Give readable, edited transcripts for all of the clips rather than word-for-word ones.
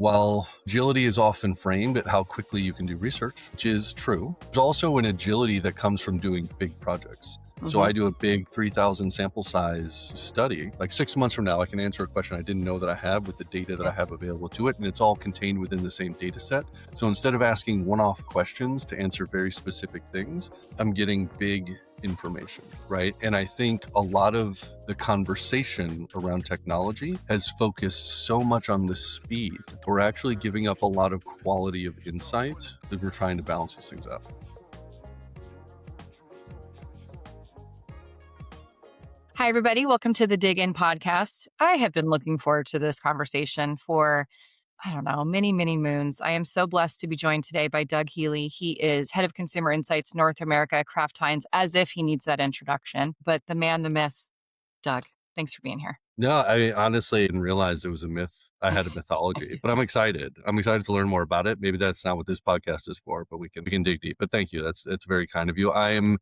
While agility is often framed at how quickly you can do research, which is true, there's also an agility that comes from doing big projects. So I do a big 3,000 sample size study. Like 6 months from now, I can answer a question I didn't know that I have with the data that I have available to it. And it's all contained within the same data set. So instead of asking one-off questions to answer very specific things, I'm getting big information, right? And I think a lot of the conversation around technology has focused so much on the speed. We're actually giving up a lot of quality of insight that we're trying to balance these things out. Hi, everybody. Welcome to the Dig In podcast. I have been looking forward to this conversation for, many, many moons. I am so blessed to be joined today by Doug Healy. He is Head of Consumer Insights North America at Kraft Heinz, as if he needs that introduction. But the man, the myth, Doug, thanks for being here. No, I honestly didn't realize it was a myth. I had a mythology, but I'm excited. I'm excited to learn more about it. Maybe that's not what this podcast is for, but we can dig deep. But thank you. That's very kind of you. I am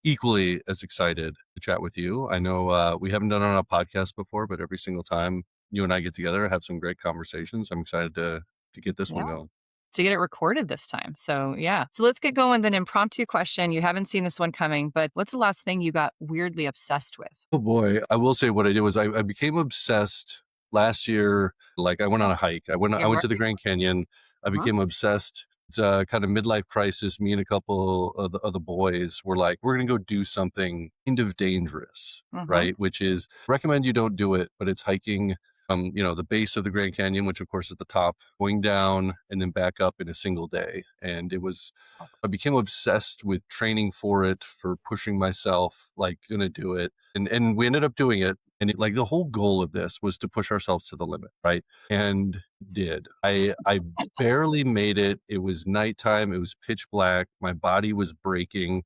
equally as excited to chat with you. I know we haven't done it on a podcast before, but every single time you and I get together, I have some great conversations. I'm excited to get this one going. To get it recorded this time. So let's get going with an impromptu question. You haven't seen this one coming, but what's the last thing you got weirdly obsessed with? Oh boy. I will say what I did was I became obsessed last year. Like I went on a hike. I went to the Grand Canyon. I became obsessed. It's a kind of midlife crisis. Me and a couple of the boys were like, we're going to go do something kind of dangerous, right? Which is recommend you don't do it, but it's hiking the base of the Grand Canyon, which of course is the top, going down and then back up in a single day. And I became obsessed with training for it, for pushing myself, like gonna do it. And we ended up doing it. And like the whole goal of this was to push ourselves to the limit, right? And did. I barely made it. It was nighttime. It was pitch black. My body was breaking.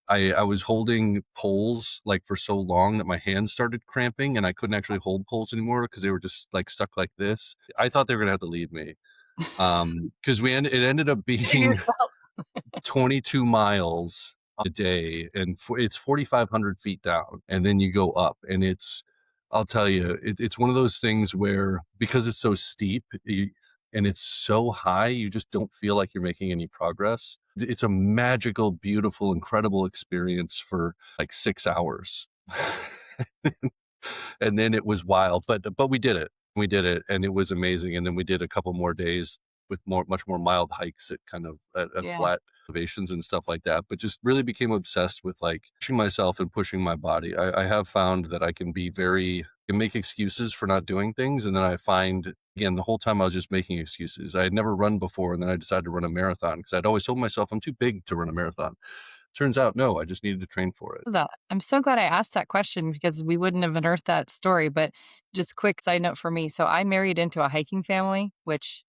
I was holding poles like for so long that my hands started cramping and I couldn't actually hold poles anymore because they were just like stuck like this. I thought they were gonna have to leave me. Because it ended up being 22 miles a day and it's 4,500 feet down and then you go up and I'll tell you, it's one of those things where because it's so steep and it's so high, you just don't feel like you're making any progress. It's a magical, beautiful, incredible experience for like 6 hours. And then it was wild, but we did it. We did it and it was amazing. And then we did a couple more days with much more mild hikes at kind of at flat elevations and stuff like that, but just really became obsessed with like pushing myself and pushing my body. I have found that I can make excuses for not doing things. And then I find, again, the whole time I was just making excuses. I had never run before. And then I decided to run a marathon because I'd always told myself I'm too big to run a marathon. Turns out, no, I just needed to train for it. I'm so glad I asked that question because we wouldn't have unearthed that story. But just quick side note for me. So I married into a hiking family, which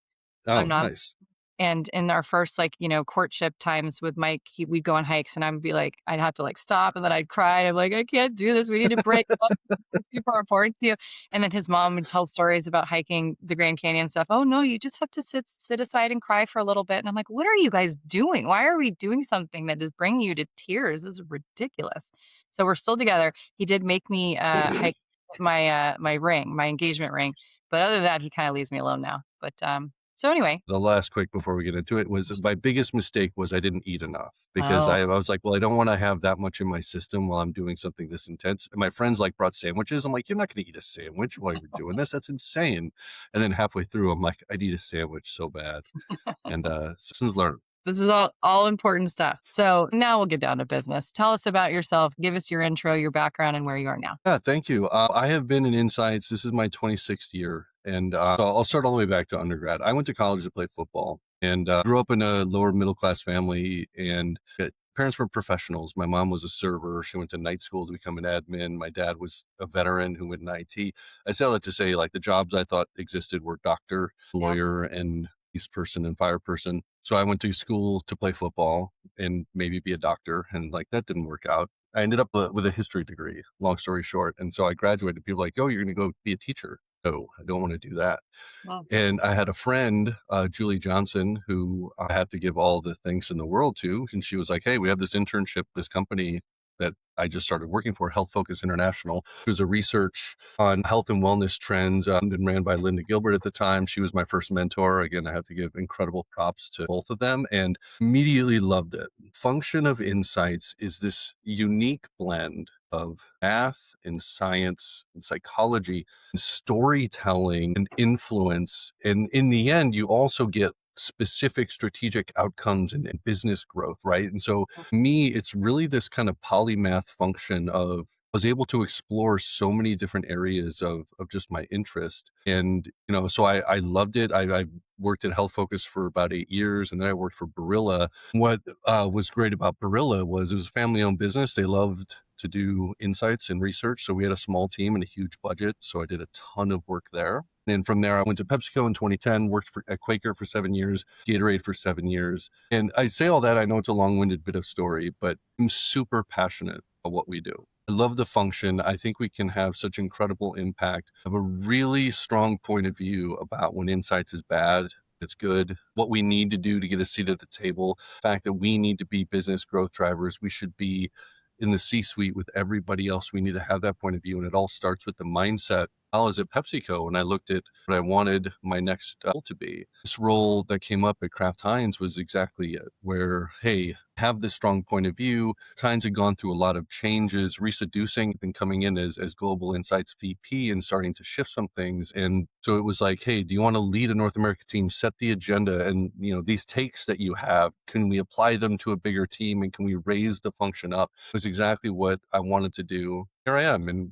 I'm not. Nice. And in our first, courtship times with Mike, we'd go on hikes and I'd have to stop and then I'd cry. I'm like, I can't do this. We need to break up. These people are important to you. And then his mom would tell stories about hiking the Grand Canyon stuff. Oh no, you just have to sit aside and cry for a little bit. And I'm like, what are you guys doing? Why are we doing something that is bringing you to tears? This is ridiculous. So we're still together. He did make me hike my my engagement ring. But other than that, he kind of leaves me alone now. But so anyway. The last quick before we get into it was my biggest mistake was I didn't eat enough because I was like, well, I don't want to have that much in my system while I'm doing something this intense. And my friends brought sandwiches. I'm like, you're not going to eat a sandwich while you're doing this. That's insane. And then halfway through, I'm like, I need a sandwich so bad. And lessons learned. This is all important stuff. So now we'll get down to business. Tell us about yourself. Give us your intro, your background, and where you are now. Yeah, thank you. I have been in insights. This is my 26th year. And so I'll start all the way back to undergrad. I went to college to play football and grew up in a lower middle class family and parents were professionals. My mom was a server. She went to night school to become an admin. My dad was a veteran who went in IT. I say that to say the jobs I thought existed were doctor, lawyer, and police person and fire person. So I went to school to play football and maybe be a doctor. And that didn't work out. I ended up with a history degree, long story short. And so I graduated. People were like, oh, you're going to go be a teacher. No, I don't want to do that. Wow. And I had a friend, Julie Johnson, who I have to give all the thanks in the world to. And she was like, hey, we have this internship, this company that I just started working for, Health Focus International. It was a research on health and wellness trends, and ran by Linda Gilbert at the time. She was my first mentor. Again, I have to give incredible props to both of them, and immediately loved it. Function of Insights is this unique blend of math and science and psychology and storytelling and influence. And in the end, you also get specific strategic outcomes and business growth, right? And so me, it's really this kind of polymath function of I was able to explore so many different areas of just my interest. And, so I loved it. I worked at Health Focus for about 8 years, and then I worked for Barilla. What was great about Barilla was it was a family owned business. They loved to do insights and research. So we had a small team and a huge budget. So I did a ton of work there. Then from there, I went to PepsiCo in 2010, worked at Quaker for 7 years, Gatorade for 7 years. And I say all that, I know it's a long-winded bit of story, but I'm super passionate about what we do. I love the function. I think we can have such incredible impact. I have a really strong point of view about when insights is bad, it's good, what we need to do to get a seat at the table, the fact that we need to be business growth drivers. We should be in the C-suite with everybody else. We need to have that point of view. And it all starts with the mindset. I was at PepsiCo and I looked at what I wanted my next role to be. This role that came up at Kraft Heinz was exactly it, where, hey, have this strong point of view. Heinz had gone through a lot of changes. Risa Dusing had been coming in as Global Insights VP and starting to shift some things. And so it was like, hey, do you want to lead a North America team, set the agenda? And, these takes that you have, can we apply them to a bigger team and can we raise the function up? It was exactly what I wanted to do. Here I am. And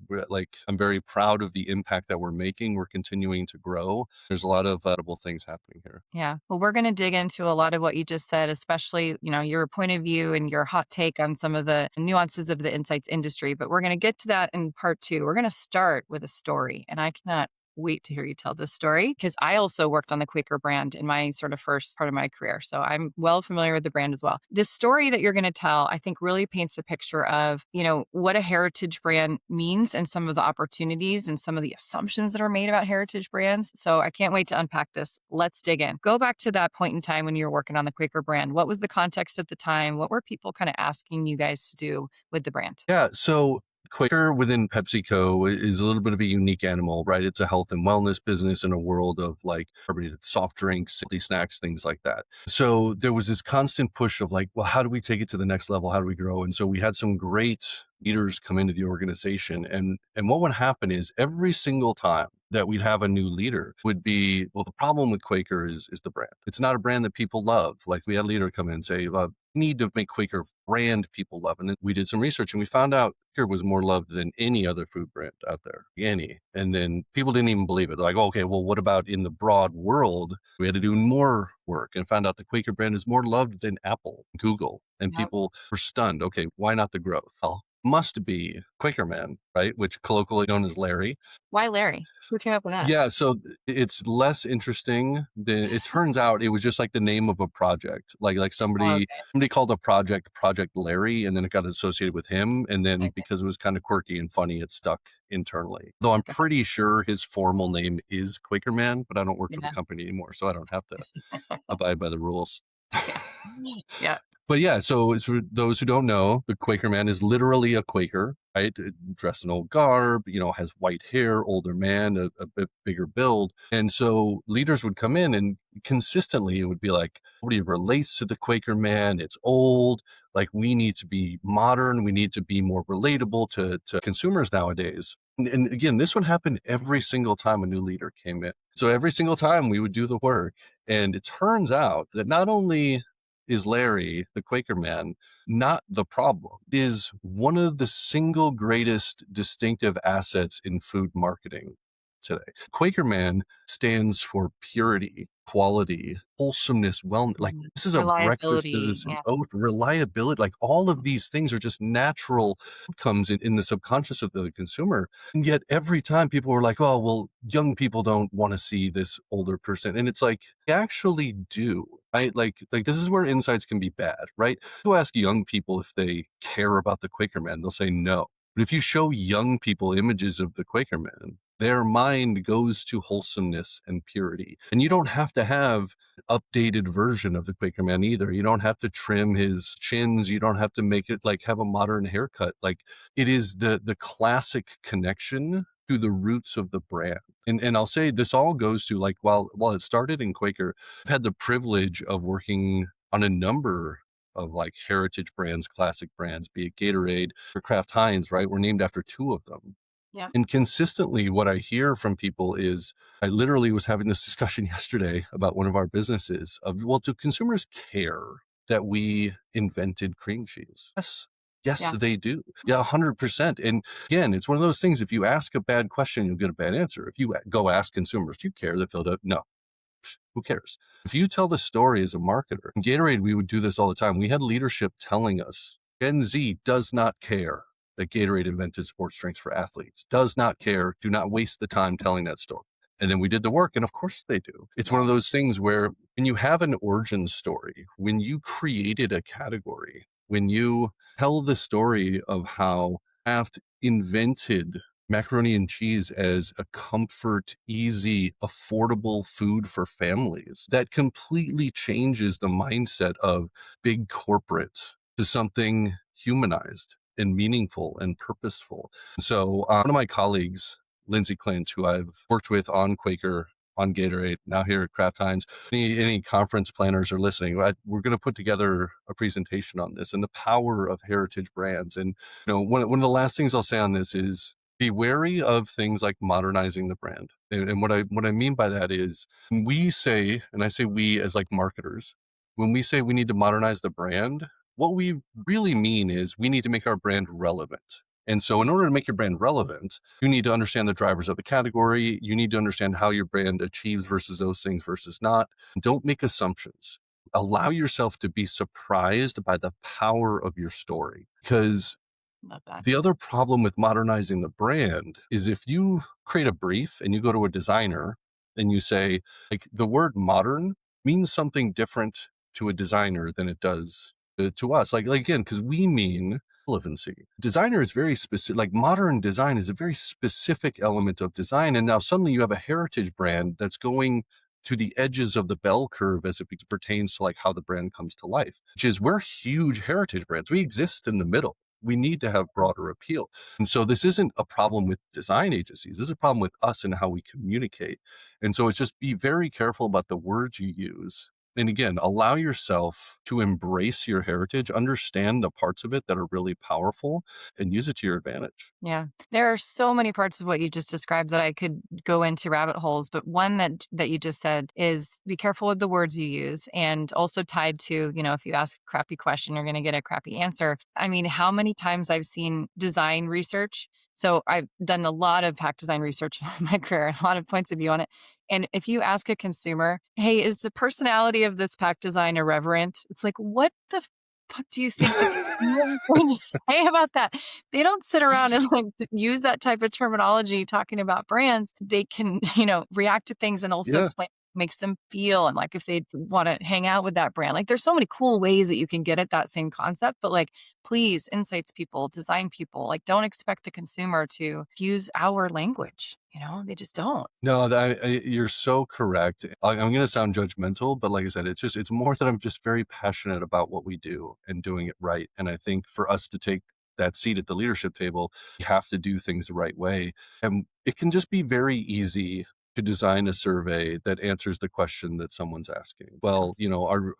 I'm very proud of the impact that we're making. We're continuing to grow. There's a lot of edible things happening here. Yeah. Well, we're going to dig into a lot of what you just said, especially, your point of view and your hot take on some of the nuances of the insights industry. But we're going to get to that in part two. We're going to start with a story. And I cannot wait to hear you tell this story because I also worked on the Quaker brand in my sort of first part of my career. So I'm well familiar with the brand as well. This story that you're going to tell, I think really paints the picture of, what a heritage brand means and some of the opportunities and some of the assumptions that are made about heritage brands. So I can't wait to unpack this. Let's dig in. Go back to that point in time when you were working on the Quaker brand. What was the context at the time? What were people kind of asking you guys to do with the brand? Yeah. So Quaker within PepsiCo is a little bit of a unique animal, right? It's a health and wellness business in a world of like carbonated soft drinks, salty snacks, things like that. So there was this constant push of like, well, how do we take it to the next level? How do we grow? And so we had some great leaders come into the organization. And what would happen is every single time that we'd have a new leader would be, well, the problem with Quaker is the brand. It's not a brand that people love. Like we had a leader come in and say, well, we need to make Quaker brand people love. And then we did some research and we found out Quaker was more loved than any other food brand out there, any. And then people didn't even believe it. They're like, oh, okay, well, what about in the broad world? We had to do more work and found out the Quaker brand is more loved than Apple, Google, and Yep. people were stunned. Okay, why not the growth? Well, must be Quaker Man, right? Which colloquially known as Larry. Why Larry? Who came up with that? Yeah, so it's less interesting than it turns out. It was just like the name of a project. Like Oh, somebody called a project Project Larry, and then it got associated with him. And then okay. because it was kind of quirky and funny, it stuck internally. Though I'm Got pretty sure his formal name is Quaker Man, but I don't work it. for the Yeah. company anymore, so I don't have to abide by the rules. Yeah. Yeah. But yeah, so it's for those who don't know, the Quaker man is literally a Quaker, right? Dressed in old garb, has white hair, older man, a bit bigger build. And so leaders would come in and consistently it would be like, nobody relates to the Quaker man. It's old. Like we need to be modern. We need to be more relatable to consumers nowadays. And again, this would happen every single time a new leader came in. So every single time we would do the work. And it turns out that not only is Larry, the Quaker man, not the problem, is one of the single greatest distinctive assets in food marketing today. Quaker man stands for purity, quality, wholesomeness, wellness. Like this is a breakfast Reliability. business, and Yeah. oat, reliability. Like all of these things are just natural outcomes in the subconscious of the consumer. And yet every time people were like, oh, well, young people don't want to see this older person. And it's like, they actually do. Right? Like this is where insights can be bad, right? You ask young people if they care about the Quaker man, they'll say no. But if you show young people images of the Quaker man, Their mind goes to wholesomeness and purity. And you don't have to have an updated version of the Quaker man either. You don't have to trim his chins. You don't have to make it like have a modern haircut. Like, it is the classic connection to the roots of the brand. And I'll say this all goes to, like, while it started in Quaker, I've had the privilege of working on a number of like heritage brands, classic brands, be it Gatorade or Kraft Heinz, right? We're named after two of them. Yeah. And consistently, what I hear from people is, I literally was having this discussion yesterday about one of our businesses of, well, do consumers care that we invented cream cheese? Yes. Yes, Yeah. they do. Yeah, 100%. And again, it's one of those things. If you ask a bad question, you'll get a bad answer. If you go ask consumers, do you care that Philadelphia? No. Who cares? If you tell the story as a marketer, in Gatorade, we would do this all the time. We had leadership telling us Gen Z does not care that Gatorade invented sports drinks for athletes, does not care. Do not waste the time telling that story. And then we did the work, and of course they do. It's one of those things where when you have an origin story, when you created a category, when you tell the story of how Kraft invented macaroni and cheese as a comfort, easy, affordable food for families, that completely changes the mindset of big corporate to something humanized and meaningful and purposeful. So one of my colleagues, Lindsay Clint, who I've worked with on Quaker, on Gatorade, now here at Kraft Heinz, any conference planners are listening, we're going to put together a presentation on this and the power of heritage brands. And one of the last things I'll say on this is, be wary of things like modernizing the brand. And what I mean by that is, when we say, and I say we as like marketers, when we say we need to modernize the brand, what we really mean is we need to make our brand relevant. And so in order to make your brand relevant, you need to understand the drivers of the category. You need to understand how your brand achieves versus those things versus not. Don't make assumptions. Allow yourself to be surprised by the power of your story. Because Love that. the other problem with modernizing the brand is, if you create a brief and you go to a designer and you say, like, the word modern means something different to a designer than it does to us. Like again, because we mean relevancy. Designer is very specific, like modern design is a very specific element of design. And now suddenly you have a heritage brand that's going to the edges of the bell curve as it pertains to like how the brand comes to life, which is, we're huge heritage brands. We exist in the middle. We need to have broader appeal. And so this isn't a problem with design agencies. This is a problem with us and how we communicate. And so it's just, be very careful about the words you use. And again, allow yourself to embrace your heritage, understand the parts of it that are really powerful, and use it to your advantage. Yeah. There are so many parts of what you just described that I could go into rabbit holes, but one that you just said is, be careful with the words you use, and also tied to, if you ask a crappy question, you're going to get a crappy answer. I mean, how many times I've seen design research. So I've done a lot of pack design research in my career, a lot of points of view on it. And if you ask a consumer, hey, is the personality of this pack design irreverent? It's like, what the fuck do you think the consumer is going to say about that? They don't sit around and like use that type of terminology talking about brands. They can, react to things and also Yeah. explain what makes them feel, and like if they want to hang out with that brand. Like, there's so many cool ways that you can get at that same concept, but like, please, insights people, design people, like, don't expect the consumer to use our language. They just don't. No, you're so correct. I'm going to sound judgmental, but like I said, it's more that I'm just very passionate about what we do and doing it right. And I think for us to take that seat at the leadership table, you have to do things the right way. And it can just be very easy to design a survey that answers the question that someone's asking. Well,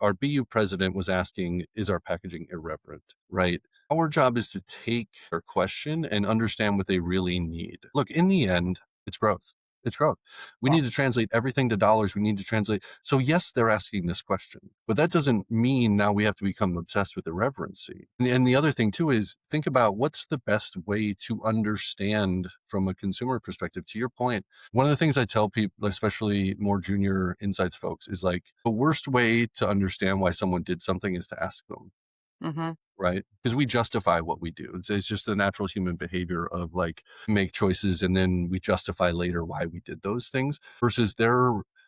our BU president was asking, is our packaging irreverent, right? Our job is to take their question and understand what they really need. Look, in the end, it's growth. It's growth. We Yeah. need to translate everything to dollars. We need to translate. So yes, they're asking this question, but that doesn't mean now we have to become obsessed with irreverency. And the other thing too is, think about what's the best way to understand from a consumer perspective. To your point, one of the things I tell people, especially more junior insights folks, is like, the worst way to understand why someone did something is to ask them. Mm-hmm. Right? Because we justify what we do. It's just the natural human behavior of like, make choices and then we justify later why we did those things, versus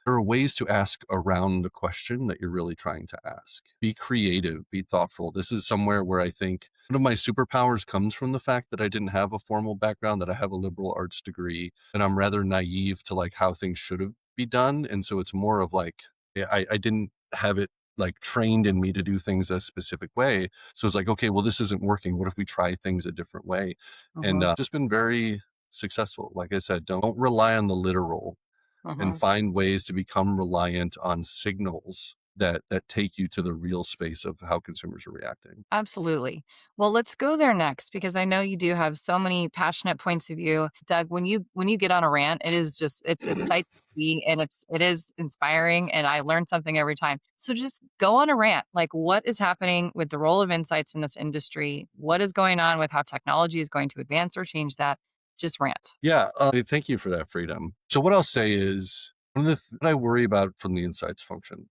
There are ways to ask around the question that you're really trying to ask. Be creative, be thoughtful. This is somewhere where I think one of my superpowers comes from the fact that I didn't have a formal background, that I have a liberal arts degree, and I'm rather naive to like how things should have be done. And so it's more of like, I didn't have it like trained in me to do things a specific way. So it's like, okay, well, this isn't working. What if we try things a different way? And Hmm. just been very successful. Like I said, don't rely on the literal and Hmm. find ways to become reliant on signals that take you to the real space of how consumers are reacting. Absolutely. Well, let's go there next because I know you do have so many passionate points of view. Doug, when you get on a rant, it is just it's sight to see and it is inspiring and I learn something every time. So just go on a rant. Like what is happening with the role of insights in this industry? What is going on with how technology is going to advance or change that? Just rant. Yeah, thank you for that freedom. So what I'll say is one of the that I worry about from the insights function,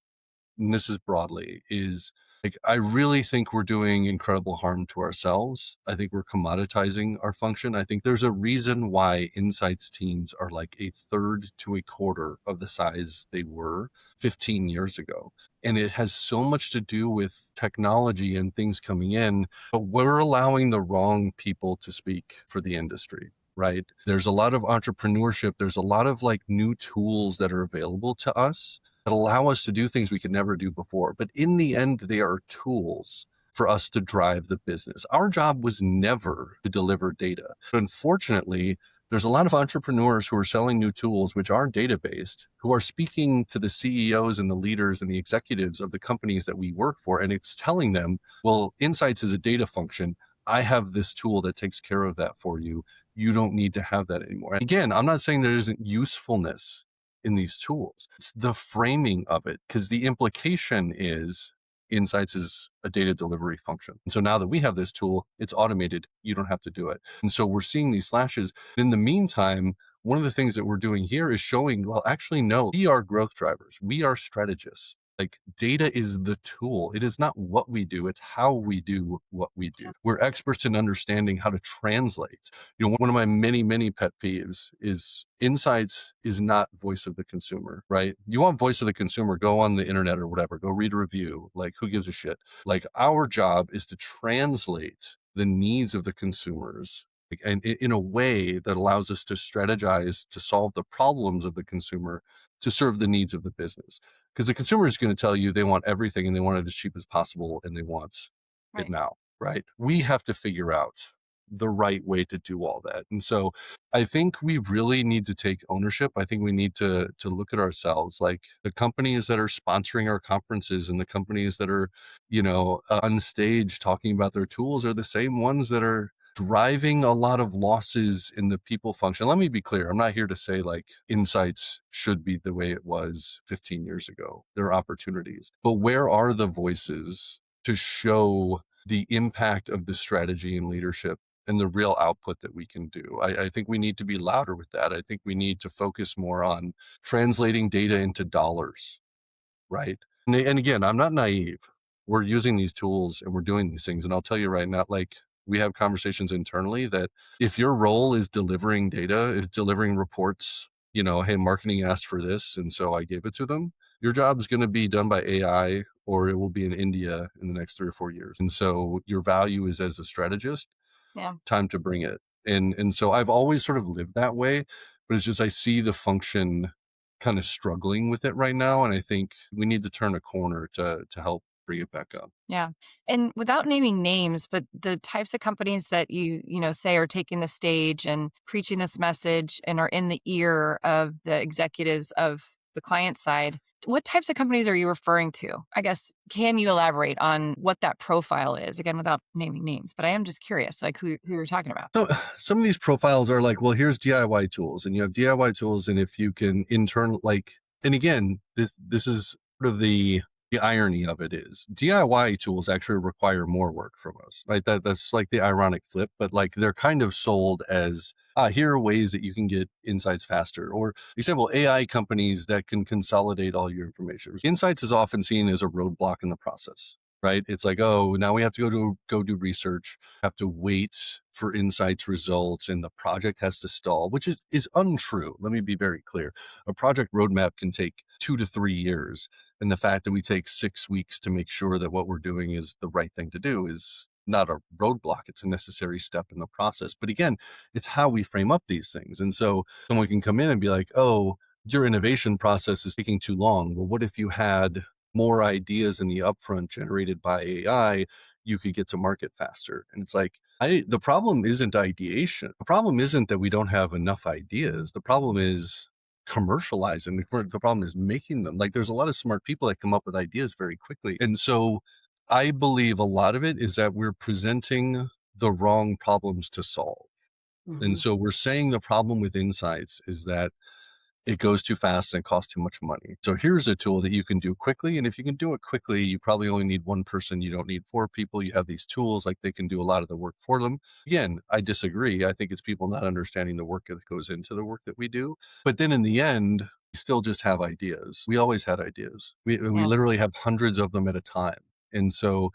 and this is broadly, is like I really think we're doing incredible harm to ourselves. I think we're commoditizing our function. I think there's a reason why insights teams are like a third to a quarter of the size they were 15 years ago. And it has so much to do with technology and things coming in, but we're allowing the wrong people to speak for the industry. Right. There's a lot of entrepreneurship. There's a lot of like new tools that are available to us that allow us to do things we could never do before. But in the end, they are tools for us to drive the business. Our job was never to deliver data. Unfortunately, there's a lot of entrepreneurs who are selling new tools, which are data based, who are speaking to the CEOs and the leaders and the executives of the companies that we work for. And it's telling them, well, insights is a data function. I have this tool that takes care of that for you. You don't need to have that anymore. Again, I'm not saying there isn't usefulness in these tools. It's the framing of it, because the implication is insights is a data delivery function. And so now that we have this tool, it's automated. You don't have to do it. And so we're seeing these slashes. In the meantime, one of the things that we're doing here is showing, well, actually, no, we are growth drivers. We are strategists. Like data is the tool. It is not what we do. It's how we do what we do. We're experts in understanding how to translate. You know, one of my many, many pet peeves is insights is not voice of the consumer, right? You want voice of the consumer, go on the internet or whatever, go read a review. Like who gives a shit? Like our job is to translate the needs of the consumers and in a way that allows us to strategize to solve the problems of the consumer to serve the needs of the business. Because the consumer is going to tell you they want everything and they want it as cheap as possible and they want it Right. now, right? We have to figure out the right way to do all that. And so I think we really need to take ownership. I think we need to look at ourselves, like the companies that are sponsoring our conferences and the companies that are, on stage talking about their tools are the same ones that are driving a lot of losses in the people function. Let me be clear. I'm not here to say like insights should be the way it was 15 years ago. There are opportunities, but where are the voices to show the impact of the strategy and leadership and the real output that we can do? I think we need to be louder with that. I think we need to focus more on translating data into dollars, right? And again, I'm not naive. We're using these tools and we're doing these things. And I'll tell you right now, like we have conversations internally that if your role is delivering data, is delivering reports, hey, marketing asked for this, and so I gave it to them. Your job is going to be done by AI or it will be in India in the next 3 or 4 years. And so your value is as a strategist, Yeah. time to bring it. And so I've always sort of lived that way, but it's just I see the function kind of struggling with it right now, and I think we need to turn a corner to help bring it back up. Yeah. And without naming names, but the types of companies that you say are taking the stage and preaching this message and are in the ear of the executives of the client side, what types of companies are you referring to? I guess, can you elaborate on what that profile is? Again, without naming names, but I am just curious, like who you're talking about. So some of these profiles are like, well, here's DIY tools, and you have DIY tools, and if you can and again, this is sort of the irony of it is DIY tools actually require more work from us. Right? That's like the ironic flip, but like they're kind of sold as here are ways that you can get insights faster, or example, AI companies that can consolidate all your information. Insights is often seen as a roadblock in the process. right? It's like, oh, now we have to go do research, have to wait for insights results, and the project has to stall, which is untrue. Let me be very clear. A project roadmap can take 2 to 3 years. And the fact that we take 6 weeks to make sure that what we're doing is the right thing to do is not a roadblock. It's a necessary step in the process. But again, it's how we frame up these things. And so someone can come in and be like, oh, your innovation process is taking too long. Well, what if you had more ideas in the upfront generated by AI, you could get to market faster. And it's like, the problem isn't ideation. The problem isn't that we don't have enough ideas. The problem is commercializing. The problem is making them. Like, there's a lot of smart people that come up with ideas very quickly. And so I believe a lot of it is that we're presenting the wrong problems to solve. And Mhm. so we're saying the problem with insights is that it goes too fast and it costs too much money. So here's a tool that you can do quickly. And if you can do it quickly, you probably only need one person. You don't need four people. You have these tools, like they can do a lot of the work for them. Again, I disagree. I think it's people not understanding the work that goes into the work that we do. But then in the end, we still just have ideas. We always had ideas. We Yeah. literally have hundreds of them at a time. And so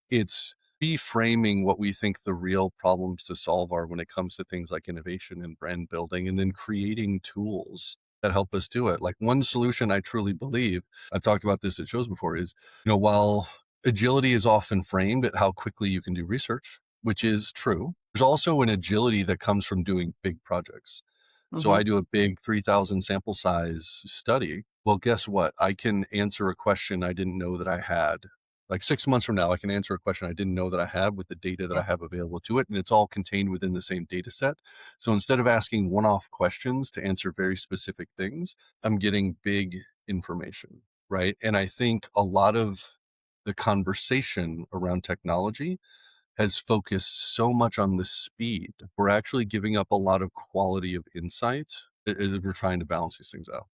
it's reframing what we think the real problems to solve are when it comes to things like innovation and brand building, and then creating tools that help us do it. Like, one solution I truly believe, I've talked about this at shows before, is, while agility is often framed at how quickly you can do research, which is true, there's also an agility that comes from doing big projects. So Mhm. I do a big 3,000 sample size study. Well, guess what? I can answer a question I didn't know that I had. Like, 6 months from now, I can answer a question I didn't know that I had with the data that Yeah. I have available to it. And it's all contained within the same data set. So instead of asking one off questions to answer very specific things, I'm getting big information. Right. And I think a lot of the conversation around technology has focused so much on the speed. We're actually giving up a lot of quality of insight as we're trying to balance these things out,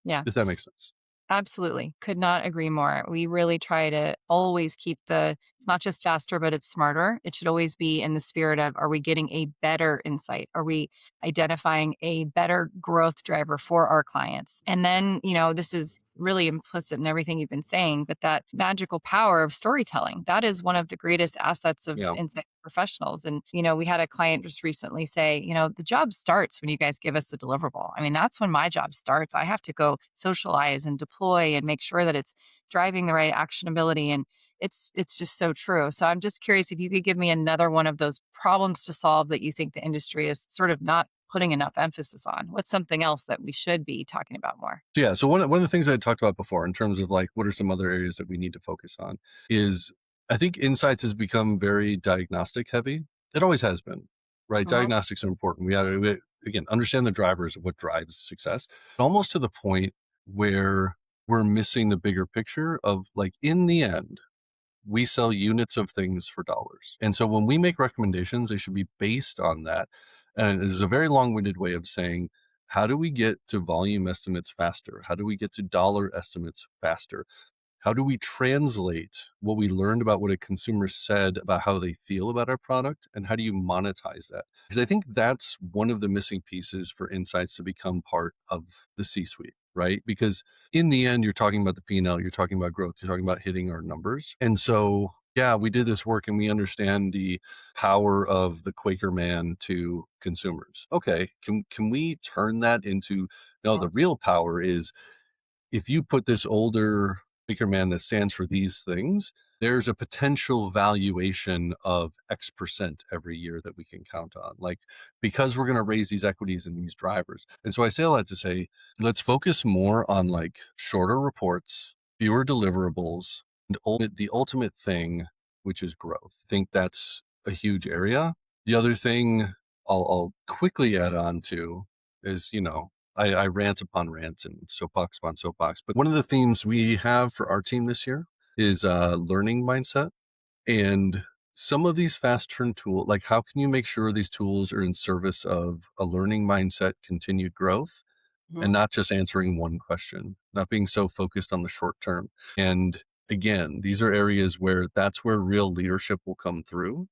Yeah. if that makes sense. Absolutely. Could not agree more. We really try to always keep it's not just faster, but it's smarter. It should always be in the spirit of, are we getting a better insight? Are we identifying a better growth driver for our clients? And then, this is really implicit in everything you've been saying, but that magical power of storytelling, that is one of the greatest assets of Yeah. insight professionals. And, we had a client just recently say, the job starts when you guys give us the deliverable. I mean, that's when my job starts. I have to go socialize and deploy and make sure that it's driving the right actionability. And it's just so true. So I'm just curious if you could give me another one of those problems to solve that you think the industry is sort of not putting enough emphasis on. What's something else that we should be talking about more? So yeah, so one of the things I talked about before in terms of like what are some other areas that we need to focus on is, I think insights has become very diagnostic heavy. It always has been, right? Hmm. Diagnostics are important. Again, understand the drivers of what drives success, almost to the point where we're missing the bigger picture of, like, in the end, we sell units of things for dollars. And so when we make recommendations, they should be based on that. And it is a very long winded way of saying, how do we get to volume estimates faster? How do we get to dollar estimates faster? How do we translate what we learned about what a consumer said about how they feel about our product? And how do you monetize that? Because I think that's one of the missing pieces for insights to become part of the C suite, right? Because in the end, you're talking about the P&L, you're talking about growth, you're talking about hitting our numbers. And so, yeah, we did this work and we understand the power of the Quaker man to consumers. Okay, can we turn that into, no, the real power is, if you put this older speaker man that stands for these things, there's a potential valuation of X% every year that we can count on. Like, because we're going to raise these equities and these drivers. And so I say all that to say, let's focus more on like shorter reports, fewer deliverables, and the ultimate thing, which is growth. I think that's a huge area. The other thing I'll quickly add on to is, I rant upon rant and soapbox upon soapbox, but one of the themes we have for our team this year is learning mindset. And some of these fast turn tools, like, how can you make sure these tools are in service of a learning mindset, continued growth, and Mhm. not just answering one question, not being so focused on the short term. And again, these are areas where that's where real leadership will come through.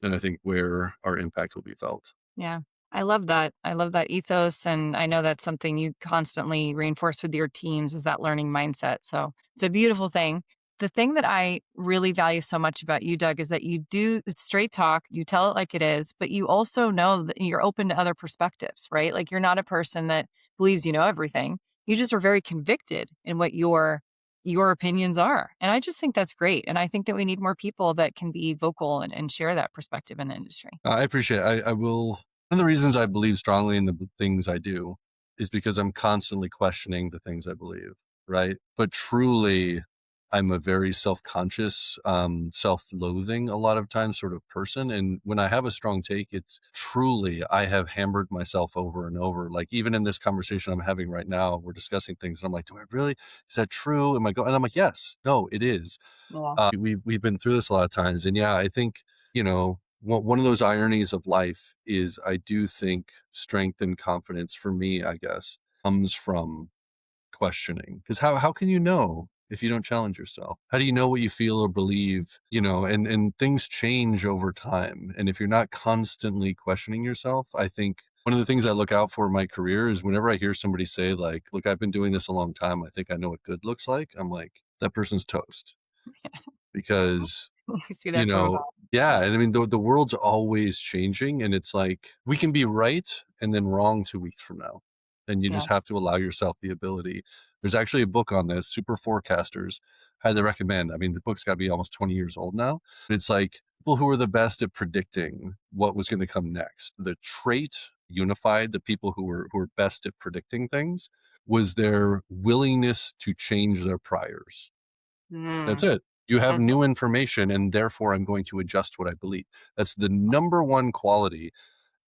And I think where our impact will be felt. Yeah. I love that. I love that ethos. And I know that's something you constantly reinforce with your teams is that learning mindset. So it's a beautiful thing. The thing that I really value so much about you, Doug, is that you do it's straight talk, you tell it like it is, but you also know that you're open to other perspectives, right? Like you're not a person that believes you know everything. You just are very convicted in what your opinions are. And I just think that's great. And I think that we need more people that can be vocal and share that perspective in the industry. I appreciate it. I will. One of the reasons I believe strongly in the things I do is because I'm constantly questioning the things I believe, right? But truly, I'm a very self-conscious, self-loathing a lot of times sort of person. And when I have a strong take, it's truly, I have hammered myself over and over. Like even in this conversation I'm having right now, we're discussing things and I'm like, do I really, is that true? Am I going? And I'm like, yes, no, it is. Yeah. We've been through this a lot of times. And yeah, I think, one of those ironies of life is I do think strength and confidence for me, I guess, comes from questioning. Because how can you know if you don't challenge yourself? How do you know what you feel or believe? And things change over time. And if you're not constantly questioning yourself, I think one of the things I look out for in my career is whenever I hear somebody say, like, look, I've been doing this a long time, I think I know what good looks like. I'm like, that person's toast. Because I see that from about. yeah, and I mean, the world's always changing, and it's like, we can be right and then wrong 2 weeks from now, and you Yeah. just have to allow yourself the ability. There's actually a book on this, Super Forecasters, highly recommend. I mean, the book's gotta be almost 20 years old now. It's like, people who are the best at predicting what was gonna come next. The trait unified the people who were best at predicting things was their willingness to change their priors. That's Mm, it. You have that's new information, and therefore I'm going to adjust what I believe. That's the number one quality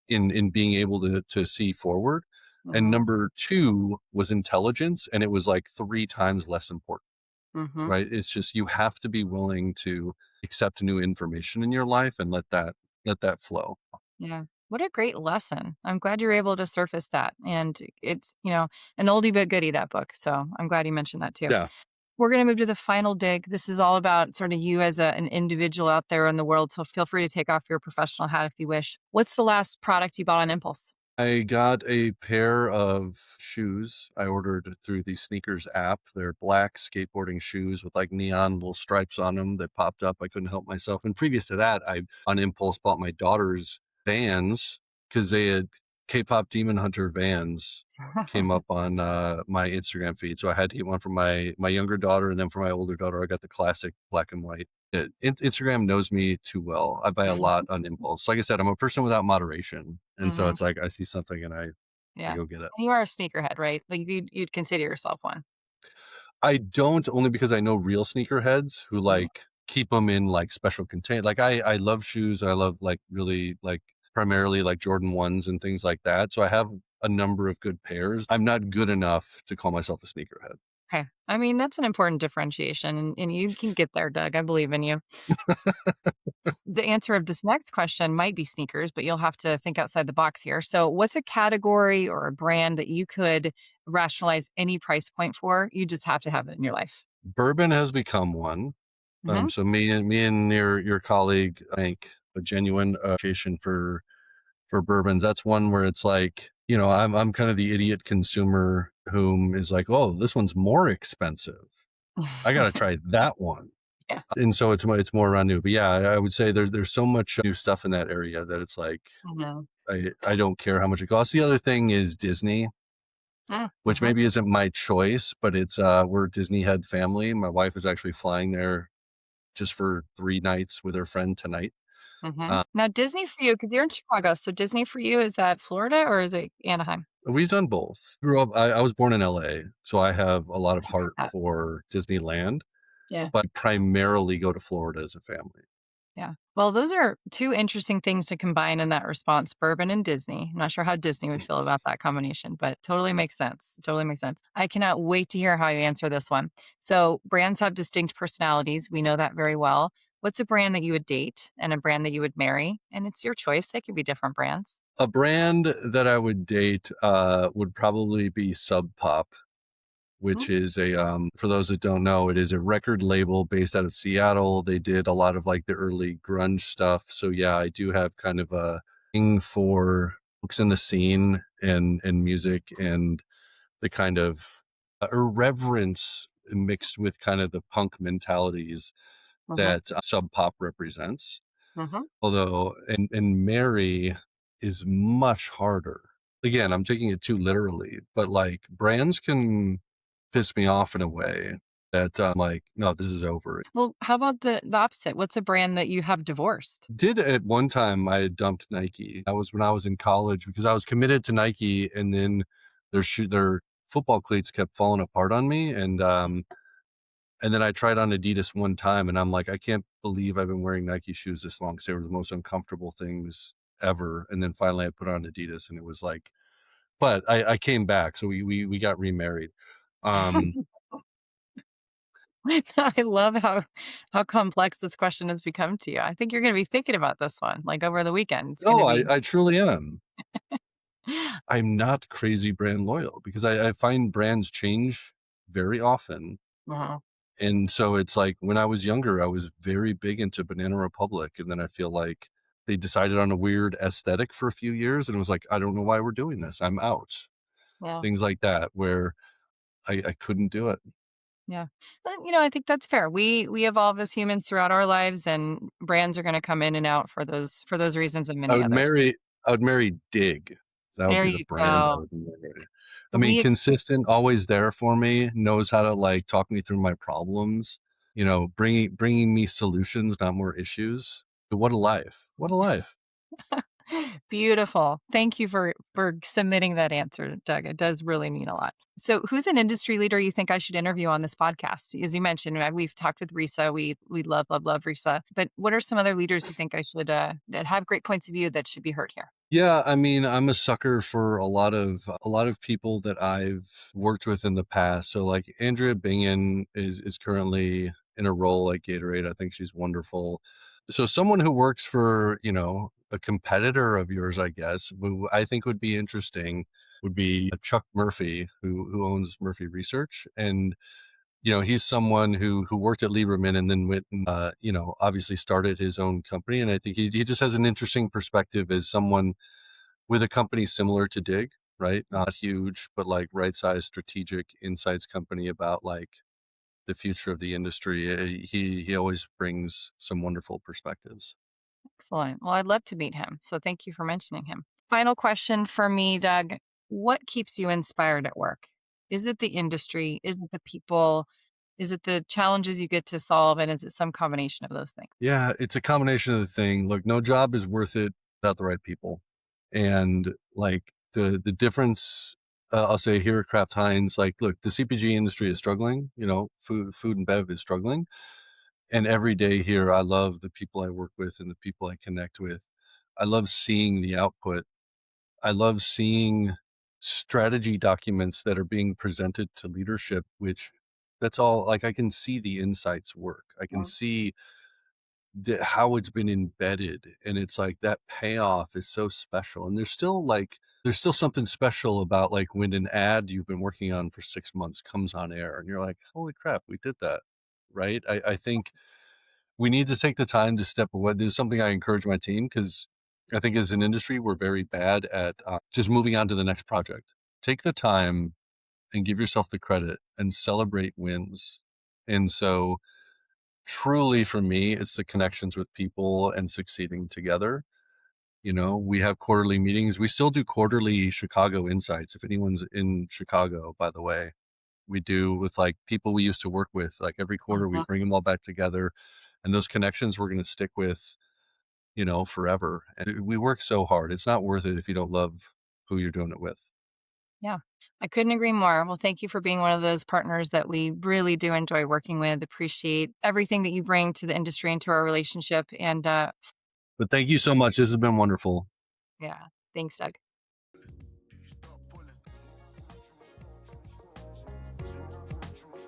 in being able to see forward. And mhm, number two was intelligence, and it was like 3 times less important, mhm. right? It's just you have to be willing to accept new information in your life and let that flow. Yeah. What a great lesson. I'm glad you're able to surface that. And it's, an oldie but goodie, that book. So I'm glad you mentioned that too. Yeah. We're going to move to the final dig. This is all about sort of you as an individual out there in the world. So feel free to take off your professional hat if you wish. What's the last product you bought on impulse? I got a pair of shoes I ordered through the Sneakers app. They're black skateboarding shoes with like neon little stripes on them that popped up. I couldn't help myself. And previous to that, I on impulse bought my daughter's Vans because they had K-pop Demon Hunter Vans came up on my Instagram feed. So I had to get one for my younger daughter, and then for my older daughter, I got the classic black and white. Instagram knows me too well. I buy a lot on impulse. Like I said, I'm a person without moderation, and so Hmm. it's like I see something and I Yeah. go get it. And you are a sneakerhead, right? Like you'd consider yourself one. I don't, only because I know real sneakerheads who Mhm. like keep them in like special contain. Like I love shoes. I love like really like primarily like Jordan 1s and things like that. So I have a number of good pairs. I'm not good enough to call myself a sneakerhead. Okay. I mean, that's an important differentiation, and you can get there, Doug. I believe in you. The answer of this next question might be sneakers, but you'll have to think outside the box here. So, what's a category or a brand that you could rationalize any price point for? You just have to have it in your life. Bourbon has become one. Hmm. So me and your colleague, I think, a genuine appreciation for bourbons. That's one where it's like, I'm kind of the idiot consumer whom is like, oh, this one's more expensive. I got to try that one. Yeah. And so it's more around new. But yeah, I would say there's so much new stuff in that area that it's like Mhm. I don't care how much it costs. The other thing is Disney, which Mhm. maybe isn't my choice, but it's we're a Disney head family. My wife is actually flying there just for 3 nights with her friend tonight. Mhm. Uh, Now, Disney for you, because you're in Chicago. So, Disney for you, is that Florida or is it Anaheim? we've done both. Grew up I was born in LA, so I have a lot of heart Uh, for Disneyland, yeah. but primarily go to Florida as a family. Yeah. Well, those are two interesting things to combine in that response, bourbon and Disney. I'm not sure how Disney would feel about that combination, but totally makes sense. Totally makes sense. I cannot wait to hear how you answer this one. So, brands have distinct personalities. We know that very well. What's a brand that you would date and a brand that you would marry? And it's your choice. They could be different brands. A brand that I would date would probably be Sub Pop, which Mm. is for those that don't know, it is a record label based out of Seattle. They did a lot of like the early grunge stuff. So yeah, I do have kind of a thing for books in the scene and music and the kind of irreverence mixed with kind of the punk mentalities Mhm. that Sub Pop represents. Mhm. Although, and Mary is much harder. Again, I'm taking it too literally, but like brands can piss me off in a way that I'm like, no, this is over. Well, how about the opposite? What's a brand that you have divorced? Did at one time I had dumped Nike. That was when I was in college because I was committed to Nike, and then their football cleats kept falling apart on me, and then I tried on Adidas one time, and I'm like, I can't believe I've been wearing Nike shoes this long because they were the most uncomfortable things ever. And then finally I put on Adidas, and it was like, but I came back, so we got remarried. Um, I love how complex this question has become to you. I think you're gonna be thinking about this one, like, over the weekend. It's no, gonna be I truly am. I'm not crazy brand loyal because I find brands change very often. Mhm. And so it's like when I was younger, I was very big into Banana Republic. And then I feel like they decided on a weird aesthetic for a few years. And it was like, I don't know why we're doing this. I'm out. Yeah, Things like that where I couldn't do it. yeah. But, I think that's fair. We evolve as humans throughout our lives, and brands are gonna come in and out for those reasons and I many would others. marry I would marry Dig. That would There be the you brand I go. would marry. I mean, We ex consistent, always there for me, knows how to like talk me through my problems, bringing me solutions, not more issues. But what a life. What a life. Beautiful. Thank you for submitting that answer, Doug. It does really mean a lot. So, who's an industry leader you think I should interview on this podcast? As you mentioned, we've talked with Risa. We love Risa. But what are some other leaders you think I should that have great points of view that should be heard here? Yeah, I mean, I'm a sucker for a lot of people that I've worked with in the past. So like Andrea Bingen is currently in a role at Gatorade. I think she's wonderful. So someone who works for, a competitor of yours, I guess, who I think would be interesting would be Chuck Murphy, who owns Murphy Research. And he's someone who worked at Lieberman and then went and, obviously started his own company. And I think he just has an interesting perspective as someone with a company similar to Dig, right? Not huge, but like right size strategic insights company about like the future of the industry. He always brings some wonderful perspectives. Excellent. Well, I'd love to meet him. So, thank you for mentioning him. Final question for me, Doug. What keeps you inspired at work? Is it the industry? Is it the people? Is it the challenges you get to solve? And is it some combination of those things? Yeah, it's a combination of the thing. Look, no job is worth it without the right people. And like the difference, I'll say here at Kraft Heinz, like, look, the CPG industry is struggling. Food and bev is struggling. And every day here, I love the people I work with and the people I connect with. I love seeing the output. I love seeing strategy documents that are being presented to leadership, which that's all like I can see the insights work. I can Yeah. see how it's been embedded, and it's like that payoff is so special. And there's still something special about like when an ad you've been working on for 6 months comes on air and you're like, holy crap, we did that. Right. I think we need to take the time to step away. This is something I encourage my team because I think as an industry, we're very bad at just moving on to the next project. Take the time and give yourself the credit and celebrate wins. And so, truly for me, it's the connections with people and succeeding together. We have quarterly meetings. We still do quarterly Chicago insights. If anyone's in Chicago, by the way, we do with like people we used to work with. Like every quarter, we Mhm. bring them all back together, and those connections we're going to stick with, forever. And we work so hard. It's not worth it if you don't love who you're doing it with. Yeah, I couldn't agree more. Well, thank you for being one of those partners that we really do enjoy working with. Appreciate everything that you bring to the industry and to our relationship. And But thank you so much. This has been wonderful. yeah, thanks, Doug.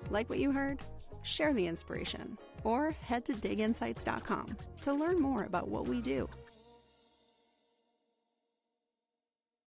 Like what you heard? Share the inspiration or head to diginsights.com to learn more about what we do.